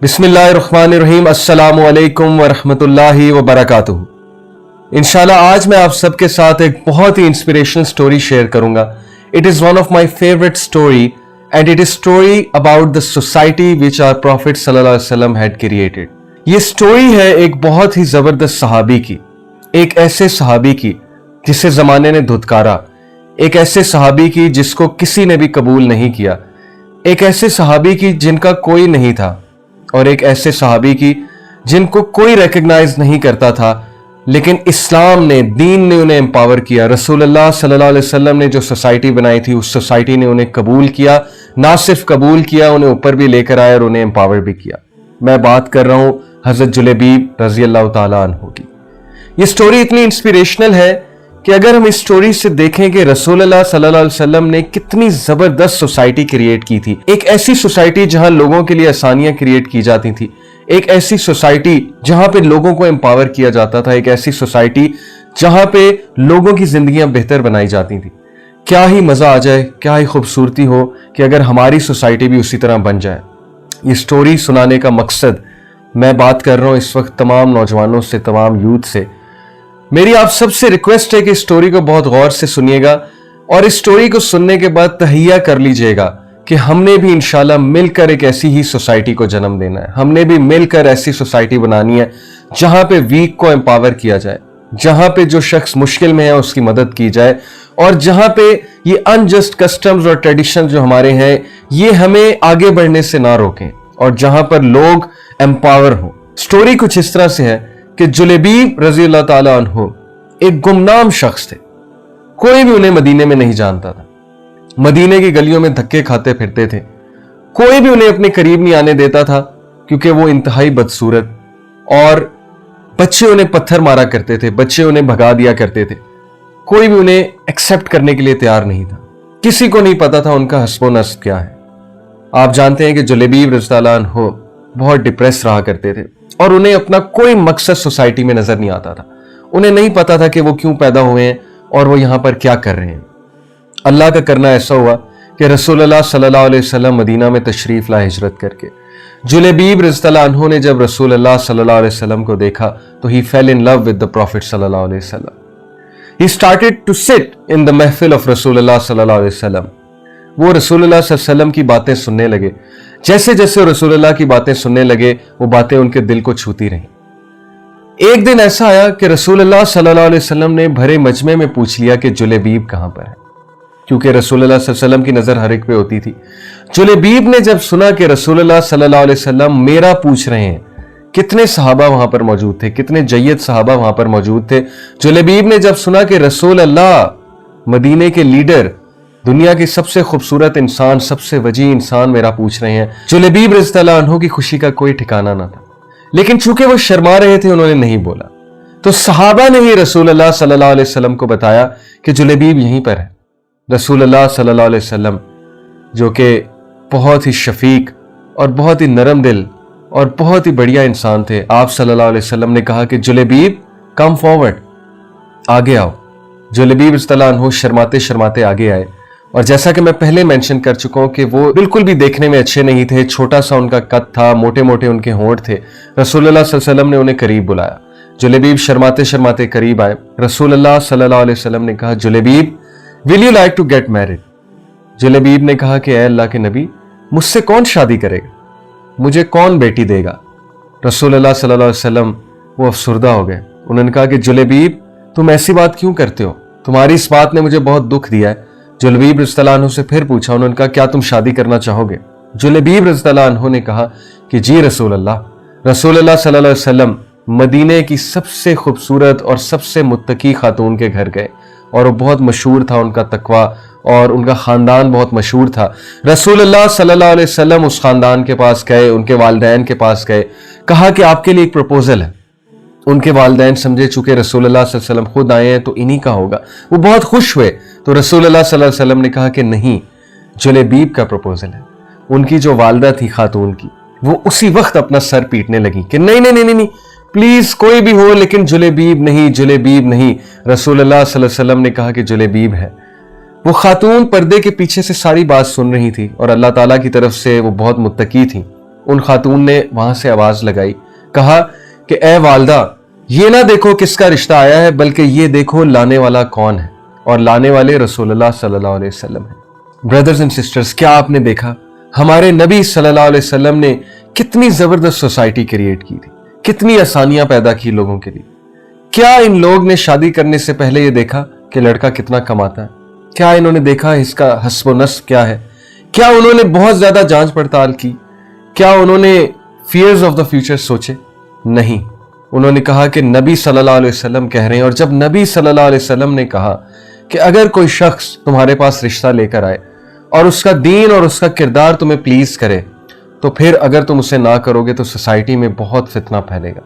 बिस्मिल्लाहिर्रहमानिर्रहीम अस्सलामु अलैकुम वरहमतुल्लाहि वबरकातुहू। इंशाल्लाह आज मैं आप सबके साथ एक बहुत ही इंस्पिरेशनल स्टोरी शेयर करूंगा। It is one of my favourite story and it is story about the society which our prophet सल्लल्लाहु अलैहि वसल्लम हैड क्रिएटेड। ये स्टोरी है एक बहुत ही जबरदस्त सहाबी की, एक ऐसे सहाबी की जिसे जमाने ने धुतकारा, एक ऐसे सहाबी की जिसको किसी ने भी कबूल नहीं किया, एक ऐसे सहाबी की जिनका कोई नहीं था, और एक ऐसे सहाबी की जिनको कोई रिकग्नाइज नहीं करता था, लेकिन इस्लाम ने, दीन ने उन्हें एम्पावर किया। रसूलुल्लाह सल्लल्लाहु अलैहि वसल्लम ने जो सोसाइटी बनाई थी उस सोसाइटी ने उन्हें कबूल किया, ना सिर्फ कबूल किया, उन्हें ऊपर भी लेकर आया और उन्हें एम्पावर भी किया। मैं बात कर रहा हूं हजरत जुलैबीब रजी अल्लाह ताला अन्हु की। ये स्टोरी इतनी इंस्पिरेशनल है कि अगर हम इस स्टोरी से देखें कि रसूलुल्लाह सल्लल्लाहु अलैहि वसल्लम ने कितनी जबरदस्त सोसाइटी क्रिएट की थी, एक ऐसी सोसाइटी जहां लोगों के लिए आसानियां क्रिएट की जाती थी, एक ऐसी सोसाइटी जहां पे लोगों को एम्पावर किया जाता था, एक ऐसी सोसाइटी जहां पे लोगों की जिंदगियां बेहतर बनाई जाती थी। क्या ही मजा आ जाए, क्या ही खूबसूरती हो कि अगर हमारी सोसाइटी भी उसी तरह बन जाए। ये स्टोरी सुनाने का मकसद, मैं बात कर रहा हूं इस वक्त तमाम नौजवानों से, तमाम यूथ से। मेरी आप सबसे रिक्वेस्ट है कि इस स्टोरी को बहुत गौर से सुनिएगा और इस स्टोरी को सुनने के बाद तहैया कर लीजिएगा कि हमने भी इंशाल्लाह मिलकर एक ऐसी ही सोसाइटी को जन्म देना है। हमने भी मिलकर ऐसी सोसाइटी बनानी है जहां पे वीक को एम्पावर किया जाए, जहां पे जो शख्स मुश्किल में है उसकी मदद की जाए, और जहां पे ये अनजस्ट कस्टम्स और ट्रेडिशन जो हमारे हैं ये हमें आगे बढ़ने से ना रोकें, और जहां पर लोग एम्पावर हों। स्टोरी कुछ इस तरह से है कि जुलैबीब रजी अल्लाह ताला अन्हु एक गुमनाम शख्स थे। कोई भी उन्हें मदीने में नहीं जानता था, मदीने की गलियों में धक्के खाते फिरते थे, कोई भी उन्हें अपने करीब नहीं आने देता था क्योंकि वो इंतहाई बदसूरत, और बच्चे उन्हें पत्थर मारा करते थे, बच्चे उन्हें भगा दिया करते थे। कोई भी उन्हें एक्सेप्ट करने के लिए तैयार नहीं था, किसी को नहीं पता था उनका हस्बो नस्ब क्या है। आप जानते हैं कि जुलैबीब रज़ी अल्लाह अन्हु बहुत डिप्रेस रहा करते थे और उन्हें अपना कोई मकसद सोसाइटी में नजर नहीं आता था। उन्हें नहीं पता था कि वो क्यों पैदा हुए हैं और वो यहां पर क्या कर रहे हैं। अल्लाह का करना ऐसा हुआ कि रसूलुल्लाह सल्लल्लाहु अलैहि वसल्लम मदीना में तशरीफ ला हिजरत करके। जुलैबीब रज़ियल्लाहु अन्हु ने जब रसूलुल्लाह सल्लल्लाहु अलैहि वसल्लम को देखा तो he fell in love with the prophet सल्लल्लाहु अलैहि वसल्लम। He started to sit in the महफिल ऑफ रसूलुल्लाह सल्लल्लाहु अलैहि वसल्लम। वो रसूलुल्लाह सल्लल्लाहु अलैहि वसल्लम की बातें सुनने लगे। जैसे जैसे रसूलुल्लाह की बातें सुनने लगे वो बातें उनके दिल को छूती रहीं। एक दिन ऐसा आया कि रसूलुल्लाह सल्लल्लाहु अलैहि वसल्लम ने भरे मजमे में पूछ लिया कि जुलैबीब कहां पर है, क्योंकि रसूलुल्लाह सल्लल्लाहु अलैहि वसल्लम की नजर हर एक पे होती थी। जुलैबीब ने जब सुना कि रसूलुल्लाह सल्लल्लाहु अलैहि वसल्लम मेरा पूछ रहे हैं, कितने सहाबा वहां पर मौजूद थे, कितने जय्यद सहाबा वहां पर मौजूद थे। जुलैबीब ने जब सुना कि रसूलुल्लाह मदीने के लीडर, दुनिया के सबसे खूबसूरत इंसान, सबसे वजी इंसान मेरा पूछ रहे हैं, जुलैबीब रज़ियल्लाहु अन्हु की खुशी का कोई ठिकाना ना था। लेकिन चूंकि वो शर्मा रहे थे, उन्होंने नहीं बोला। तो सहाबा ने ही रसूलुल्लाह सल्लल्लाहु अलैहि वसल्लम को बताया कि जुलैबीब यहीं पर है। रसूलुल्लाह सल्लल्लाहु अलैहि वसल्लम जो कि बहुत ही शफीक और बहुत ही नरम दिल और बहुत ही बढ़िया इंसान थे, आप सल्लल्लाहु अलैहि वसल्लम ने कहा कि जुलैबीब कम फॉरवर्ड, आगे आओ। जुलैबीब रज़ियल्लाहु अन्हु शर्माते शर्माते आगे आए, और जैसा कि मैं पहले मेंशन कर चुका हूं कि वो बिल्कुल भी देखने में अच्छे नहीं थे, छोटा सा उनका कद था, मोटे मोटे उनके होंठ थे। रसूलुल्लाह सल्लल्लाहु अलैहि वसल्लम ने उन्हें करीब बुलाया। जुलैबीब शर्माते शर्माते करीब आए। रसूलुल्लाह सल्लल्लाहु अलैहि वसल्लम ने कहा, Julaybib will you like to get married. Julaybib ने कहा कि ऐ अल्लाह के नबी, मुझसे कौन शादी करेगा, मुझे कौन बेटी देगा। रसूलुल्लाह सल्लल्लाहु अलैहि वसल्लम वो अफसुर्दा हो गए। उन्होंने कहा कि जुलैबीब तुम ऐसी बात क्यों करते हो, तुम्हारी इस बात ने मुझे बहुत दुख दिया है। जुलैबीब रज़ियल्लाहु अन्हु से फिर पूछा, उन्होंने कहा क्या तुम शादी करना चाहोगे। जुलैबीब रज़ियल्लाहु अन्हु ने कहा कि जी रसूलुल्लाह। रसूलुल्लाह सल्लल्लाहु अलैहि वसल्लम मदीने की सबसे खूबसूरत और सबसे मुत्तकी खातून के घर गए, और वो बहुत मशहूर था, उनका तकवा और उनका खानदान बहुत मशहूर था। रसूलुल्लाह सल्लल्लाहु अलैहि वसल्लम उस खानदान के पास गए, उनके वालिदैन के पास गए, कहा कि आपके लिए एक प्रपोजल है। उनके वालिदैन समझे चूंकि रसूलुल्लाह सल्लल्लाहु अलैहि वसल्लम खुद आए हैं तो इन्हीं का होगा, वो बहुत खुश हुए। तो रसूलुल्लाह सल्लल्लाहु अलैहि वसल्लम ने कहा कि नहीं, जुलैबीब का प्रपोजल है। उनकी जो वालिदा थी खातून की, वो उसी वक्त अपना सर पीटने लगी कि नहीं नहीं नहीं नहीं, प्लीज कोई भी हो लेकिन जुलैबीब नहीं, जुलैबीब नहीं। रसूलुल्लाह सल्लल्लाहु अलैहि वसल्लम ने कहा कि जुलैबीब है। वो खातून पर्दे के पीछे से सारी बात सुन रही थी और अल्लाह ताला की तरफ से वो बहुत मुत्तकी थी। उन खातून ने वहां से आवाज लगाई, कहा कि ए वालदा, ये ना देखो किसका रिश्ता आया है, बल्कि ये देखो लाने वाला कौन है, और लाने वाले रसूलुल्लाह सल्लल्लाहु अलैहि वसल्लम है। ब्रदर्स एंड सिस्टर्स, क्या आपने देखा हमारे नबी सल्लल्लाहु अलैहि वसल्लम ने कितनी जबरदस्त सोसाइटी क्रिएट की थी, कितनी आसानियां पैदा की लोगों के लिए। क्या इन लोग ने शादी करने से पहले ये देखा कि लड़का कितना कमाता है? क्या इन्होंने देखा इसका हस्ब नस्ब क्या है? क्या उन्होंने बहुत ज्यादा जांच पड़ताल की? क्या उन्होंने फियर्स ऑफ द फ्यूचर सोचे? नहीं। उन्होंने कहा कि नबी सल्लल्लाहु अलैहि वसल्लम कह रहे हैं, और जब नबी सल्लल्लाहु अलैहि वसल्लम ने कहा कि अगर कोई शख्स तुम्हारे पास रिश्ता लेकर आए और उसका दीन और उसका किरदार तुम्हें प्लीज करे, तो फिर अगर तुम उसे ना करोगे तो सोसाइटी में बहुत फितना फैलेगा।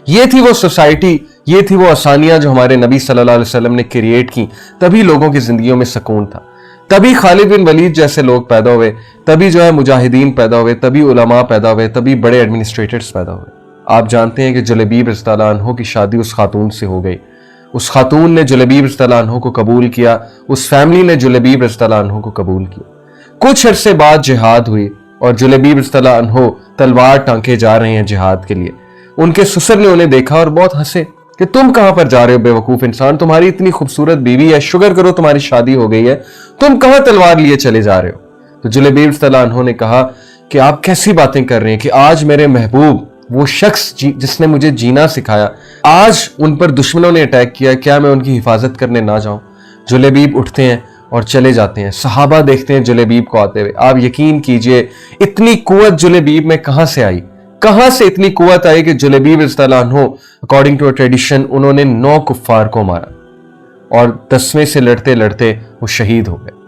ये थी वो सोसाइटी, ये थी वो आसानियां जो हमारे नबी सल्लल्लाहु अलैहि वसल्लम ने क्रिएट की। तभी लोगों की जिंदगियों में सुकून था, तभी खालिद बिन वलीद जैसे लोग पैदा हुए, तभी जो है मुजाहिदीन पैदा हुए, तभी उलमा पैदा हुए, तभी बड़े एडमिनिस्ट्रेटर्स पैदा हुए। आप जानते हैं कि जुलैबीब रज़ियल्लाहु अन्हु की शादी उस खातून से हो गई। उस खातून ने जुलैबीब रज़ियल्लाहु अन्हु को कबूल किया, उस फैमिली ने जुलैबीब रज़ियल्लाहु अन्हु को कबूल किया। कुछ अरसे बाद जिहाद हुई और जुलैबीब रज़ियल्लाहु अन्हु तलवार टांके जा रहे हैं जिहाद के लिए। उनके ससुर ने उन्हें देखा और बहुत हंसे कि तुम कहां पर जा रहे हो बेवकूफ इंसान, तुम्हारी इतनी खूबसूरत बीवी है, शुक्र करो तुम्हारी शादी हो गई है, तुम कहां तलवार लिए चले जा रहे हो? तो जुलैबीब रज़ियल्लाहु अन्हु ने कहा कि आप कैसी बातें कर रहे हैं कि आज मेरे महबूब, वो शख्स जिसने मुझे जीना सिखाया, आज उन पर दुश्मनों ने अटैक किया, क्या मैं उनकी हिफाजत करने ना जाऊं? जुलैबीब उठते हैं और चले जाते हैं। सहाबा देखते हैं जुलैबीब को आते हुए। आप यकीन कीजिए इतनी कुव्वत जुलैबीब में कहां से आई, कहां से इतनी कुव्वत आई कि जुलैबीब रज़ियल्लाहु अन्हु अकॉर्डिंग टू अ ट्रेडिशन उन्होंने 9 कुफ्फार को मारा और 10वें से लड़ते लड़ते वो शहीद हो गए।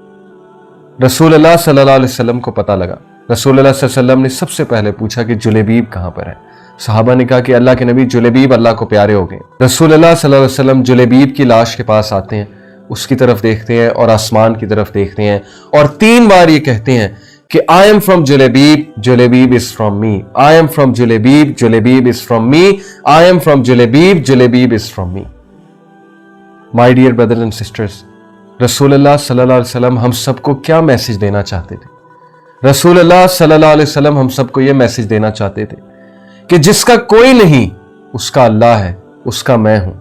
रसूलुल्लाह सल्लल्लाहु अलैहि वसल्लम को पता लगा। रसूलुल्लाह सल्लल्लाहु अलैहि वसल्लम ने सबसे पहले पूछा कि जुलैबीब कहां पर है? सहाबा ने कहा कि अल्लाह के नबी, जुलैबीब अल्लाह को प्यारे हो गए। रसूलुल्लाह सल्लल्लाहु अलैहि वसल्लम जुलैबीब की लाश के पास आते हैं, उसकी तरफ देखते हैं और आसमान की तरफ देखते हैं और 3 बार ये कहते हैं कि I am from Julaybib, Julaybib is from me, I am from Julaybib, Julaybib is from me, I am from Julaybib, Julaybib is from me. My dear brothers and sisters, रसूलुल्लाह सल्लल्लाहु अलैहि वसल्लम हम सबको क्या मैसेज देना चाहते थे? रसूलुल्लाह सल्लल्लाहु अलैहि वसल्लम हम सबको यह मैसेज देना चाहते थे कि जिसका कोई नहीं उसका अल्लाह है, उसका मैं हूं।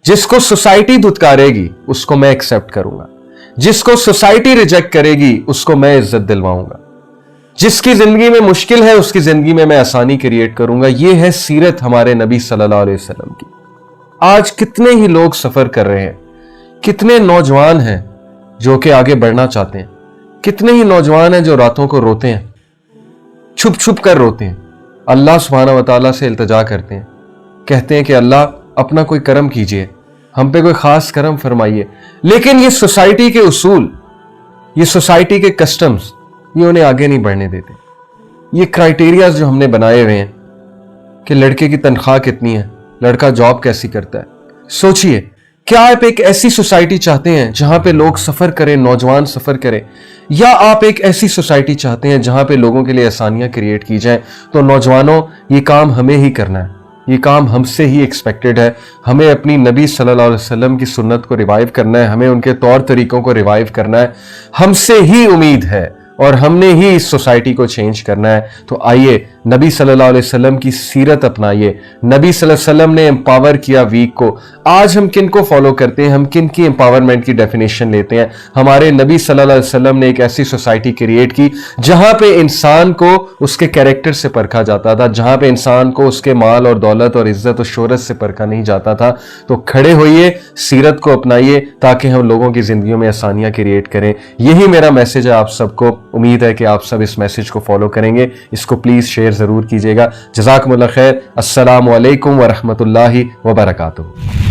जिसको सोसाइटी धुतकारेगी उसको मैं एक्सेप्ट करूंगा, जिसको सोसाइटी रिजेक्ट करेगी उसको मैं इज्जत दिलवाऊंगा, जिसकी जिंदगी में मुश्किल है उसकी जिंदगी में मैं आसानी क्रिएट करूंगा। यह है सीरत हमारे नबी सल्लल्लाहु अलैहि वसल्लम की। आज कितने ही लोग सफर कर रहे हैं, कितने नौजवान हैं जो कि आगे बढ़ना चाहते हैं, कितने ही नौजवान हैं जो रातों को रोते हैं, छुप छुप कर रोते हैं, अल्लाह सुब्हानहू व तआला से इल्तिजा करते हैं, कहते हैं कि अल्लाह अपना कोई करम कीजिए, हम पे कोई खास करम फरमाइए। लेकिन ये सोसाइटी के उसूल, ये सोसाइटी के कस्टम्स, ये उन्हें आगे नहीं बढ़ने देते। ये क्राइटेरिया जो हमने बनाए हुए हैं कि लड़के की तनख्वाह कितनी है, लड़का जॉब कैसी करता है, सोचिए क्या आप एक ऐसी सोसाइटी चाहते हैं जहां पे लोग सफर करें, नौजवान सफर करें, या आप एक ऐसी सोसाइटी चाहते हैं जहां पे लोगों के लिए आसानियां क्रिएट की जाएं? तो नौजवानों, ये काम हमें ही करना है, ये काम हमसे ही एक्सपेक्टेड है। हमें अपनी नबी सल्लल्लाहु अलैहि वसल्लम की सुन्नत को रिवाइव करना है, हमें उनके तौर तरीकों को रिवाइव करना है, हमसे ही उम्मीद है और हमने ही इस सोसाइटी को चेंज करना है। तो आइए नबी सल्लल्लाहु अलैहि वसल्लम की सीरत अपनाइए। नबी सल्लल्लाहु अलैहि वसल्लम ने एम्पावर किया वीक को। आज हम किन को फॉलो करते हैं, हम किन की एम्पावरमेंट की डेफिनेशन लेते हैं? हमारे नबी सल्लल्लाहु अलैहि वसल्लम ने एक ऐसी सोसाइटी क्रिएट की जहां पे इंसान को उसके कैरेक्टर से परखा जाता था, जहां पे इंसान को उसके माल और दौलत और इज्जत और शोहरत से परखा नहीं जाता था। तो खड़े होइए, सीरत को अपनाइए ताकि हम लोगों की जिंदगियों में आसानियां क्रिएट करें। यही मेरा मैसेज है आप सबको। उम्मीद है कि आप सब इस मैसेज को फॉलो करेंगे। इसको प्लीज शेयर जरूर कीजिएगा। जज़ाकुमुल्लाह खैर। अस्सलामु अलैकुम व रहमतुल्लाहि व बरकातुहू।